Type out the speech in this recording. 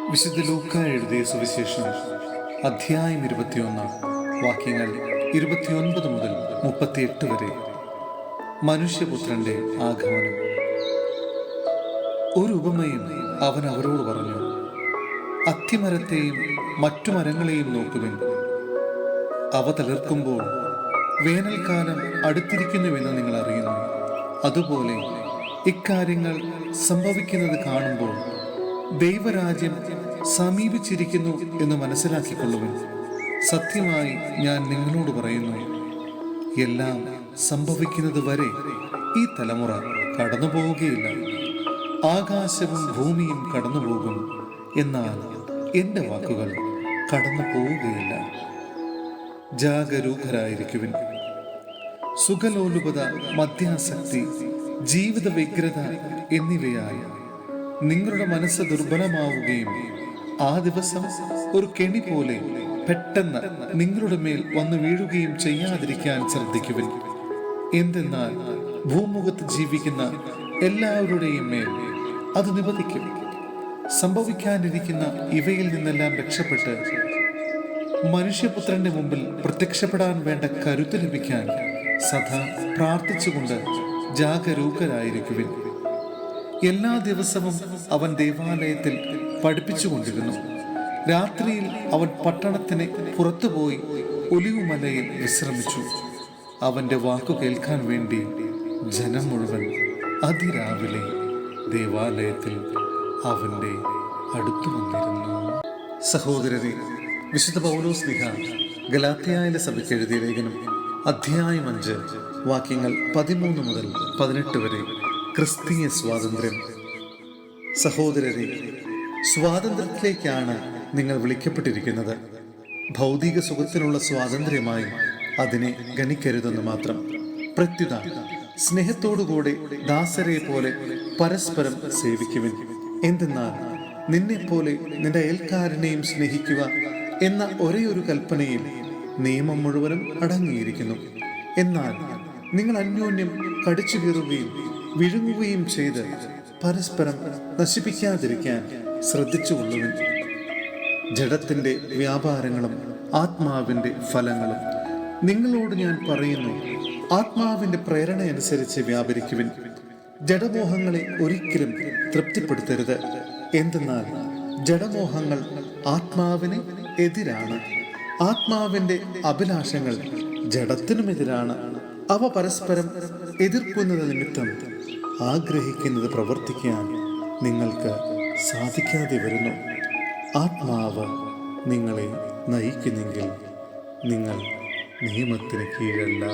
വിശുദ്ധ ലൂക്ക എഴുതിയ സുവിശേഷം അധ്യായം 21 വാക്യങ്ങൾ 29 മുതൽ 38 വരെ. മനുഷ്യപുത്രന്റെ ആഗമനം. ഒരു ഉപമയും അവൻ അവരോട് പറഞ്ഞു, അത്തിമരത്തെയും മറ്റു മരങ്ങളെയും നോക്കുവിൻ. അവ തളിർക്കുമ്പോൾ വേനൽക്കാലം അടുത്തിരിക്കുന്നുവെന്ന് നിങ്ങൾ അറിയുന്നു. അതുപോലെ ഇക്കാര്യങ്ങൾ സംഭവിക്കുന്നത് കാണുമ്പോൾ ദൈവരാജ്യം സമീപിച്ചിരിക്കുന്നു എന്ന് മനസ്സിലാക്കിക്കൊള്ളുവിൻ. സത്യമായി ഞാൻ നിങ്ങളോട് പറയുന്നു, എല്ലാം സംഭവിക്കുന്നത് വരെ ഈ തലമുറ കടന്നു പോവുകയില്ല. ആകാശവും ഭൂമിയും കടന്നുപോകും, എന്നാൽ എൻ്റെ വാക്കുകൾ കടന്നു പോവുകയില്ല. ജാഗരൂകരായിരിക്കുവിൻ. സുഖലോലുപത, മദ്യാസക്തി, ജീവിത വ്യഗ്രത എന്നിവയായ നിങ്ങളുടെ മനസ്സ് ദുർബലമാവുകയും ആ ദിവസം ഒരു കെണി പോലെ പെട്ടെന്ന് നിങ്ങളുടെ മേൽ വന്നു വീഴുകയും ചെയ്യാതിരിക്കാൻ ശ്രദ്ധിക്കുവിൻ. എന്തെന്നാൽ ഭൂമുഖത്ത് ജീവിക്കുന്ന എല്ലാവരുടെയും മേൽ അത് നിപതിക്കും. സംഭവിക്കാനിരിക്കുന്ന ഇവയിൽ നിന്നെല്ലാം രക്ഷപ്പെട്ട് മനുഷ്യപുത്രന്റെ മുമ്പിൽ പ്രത്യക്ഷപ്പെടാൻ വേണ്ട കരുത്ത് ലഭിക്കാൻ സദാ പ്രാർത്ഥിച്ചുകൊണ്ട് ജാഗരൂകരായിരിക്കുവിൻ. എല്ലാ ദിവസവും അവൻ ദേവാലയത്തിൽ പഠിപ്പിച്ചുകൊണ്ടിരുന്നു. രാത്രിയിൽ അവൻ പട്ടണത്തിന് പുറത്തുപോയി ഒലിവുമലയിൽ വിശ്രമിച്ചു. അവന്റെ വാക്കു കേൾക്കാൻ വേണ്ടി ജനം മുഴുവൻ അതിരാവിലെ ദേവാലയത്തിൽ അവന്റെ അടുത്തു വന്നിരുന്നു. സഹോദരരെ, വിശുദ്ധ പൗലോസ്ലീഹ ഗലാത്യയിലെ സഭയ്ക്ക് എഴുതിയ ലേഖനം അധ്യായം 5 വാക്യങ്ങൾ 13 മുതൽ 18 വരെ. ക്രിസ്തീയ സ്വാതന്ത്ര്യം. സഹോദരരെ, സ്വാതന്ത്ര്യത്തിലേക്കാണ് നിങ്ങൾ വിളിക്കപ്പെട്ടിരിക്കുന്നത്. ഭൗതിക സുഖത്തിനുള്ള സ്വാതന്ത്ര്യമായി അതിനെ ഗണിക്കരുതെന്ന് മാത്രം. പ്രത്യുത സ്നേഹത്തോടുകൂടെ ദാസരെ പോലെ പരസ്പരം സേവിക്കുവിൻ. എന്തെന്നാൽ നിന്നെപ്പോലെ നിന്റെ അയൽക്കാരനെയും സ്നേഹിക്കുക എന്ന ഒരേ ഒരു കൽപ്പനയിൽ നിയമം മുഴുവനും അടങ്ങിയിരിക്കുന്നു. എന്നാൽ നിങ്ങൾ അന്യോന്യം കടിച്ചു കീറുകയും വിഴുങ്ങുകയും ചെയ്ത് പരസ്പരം നശിപ്പിക്കാതിരിക്കാൻ ശ്രദ്ധിച്ചുകൊള്ളുവിൻ. ജഡത്തിന്റെ വ്യാപാരങ്ങളും ആത്മാവിന്റെ ഫലങ്ങളും. നിങ്ങളോട് ഞാൻ പറയുന്നു, ആത്മാവിന്റെ പ്രേരണ അനുസരിച്ച് വ്യാപരിക്കുവിൻ. ജഡമോഹങ്ങളെ ഒരിക്കലും തൃപ്തിപ്പെടുത്തരുത്. എന്തെന്നാൽ ജഡമോഹങ്ങൾ ആത്മാവിന് എതിരാണ്, ആത്മാവിന്റെ അഭിലാഷങ്ങൾ ജഡത്തിനുമെതിരാണ്. അവ പരസ്പരം എതിർക്കുന്നത് നിമിത്തം ആഗ്രഹിക്കുന്നത് പ്രവർത്തിക്കാൻ നിങ്ങൾക്ക് സാധിക്കാതെ വരുന്നു. ആത്മാവ് നിങ്ങളെ നയിക്കുന്നെങ്കിൽ നിങ്ങൾ നിയമത്തിന് കീഴല്ല.